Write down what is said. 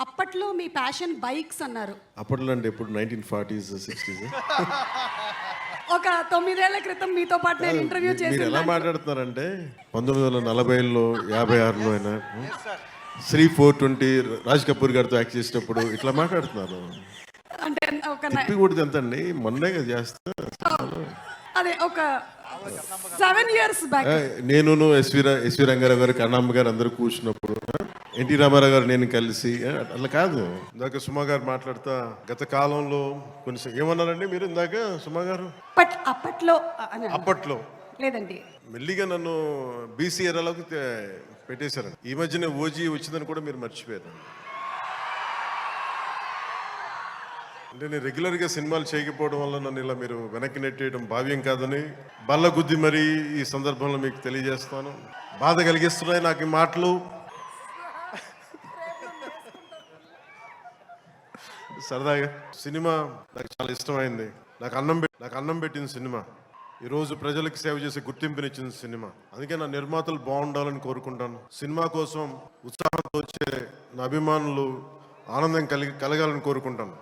అప్పట్లో మీ passion bikes అన్నారు. అప్పట్లో అంటే ఎప్పుడు 1940s 60s ఒక 9 ఏళ్ల క్రితం మీతో పాటు నేను ఇంటర్వ్యూ మీరు ఎలా చేసి మాట్లాడుతున్నారంటే 1940లో 56లో అయినా శ్రీ 420 రాజ్ కపూర్ గారితో యాక్ట్ చేసినప్పుడు ఇట్లా మాట్లాడుతున్నారు. అంటే ఒక తిప్పి కొడితే ఎంత అండి, మొన్నే కదా చేస్తా. అదే ఒక 7 years బ్యాక్. నేను ఎస్వి రంగారావు గారు, కన్నమ్మ గారు అందరూ కూర్చున్నప్పుడు, ఎన్టీ రామారావు గారు నేను కలిసి, అట్లా కాదు. ఇందాక సుమా గారు మాట్లాడుతా గత కాలంలో కొన్ని ఏమన్నారండి మీరు ఇందాక సుమా గారు? బట్ అప్పట్లో అప్పట్లో లేదండి, మెల్లిగా నన్ను బీసీ ఏరాలోకి పెట్టేశారండి. ఈ మధ్యనే ఓజీ వచ్చిందని కూడా మీరు మర్చిపోయారు. అంటే నేను రెగ్యులర్గా సినిమాలు చేయకపోవడం వల్ల నన్ను ఇలా మీరు వెనక్కి నెట్టేయడం భావ్యం కాదని బల్ల గుద్ది మరీ ఈ సందర్భంలో మీకు తెలియజేస్తాను. బాధ కలిగిస్తున్నాయి నాకు ఈ మాటలు. సరదాగా సినిమా నాకు చాలా ఇష్టమైంది. నాకు అన్నం పెట్టిన సినిమా, ఈరోజు ప్రజలకు సేవ చేసే గుర్తింపునిచ్చిన సినిమా. అందుకే నా నిర్మాతలు బాగుండాలని కోరుకుంటాను. సినిమా కోసం ఉత్సాహంతో వచ్చే నా అభిమానులు ఆనందం కలగాలని కోరుకుంటాను.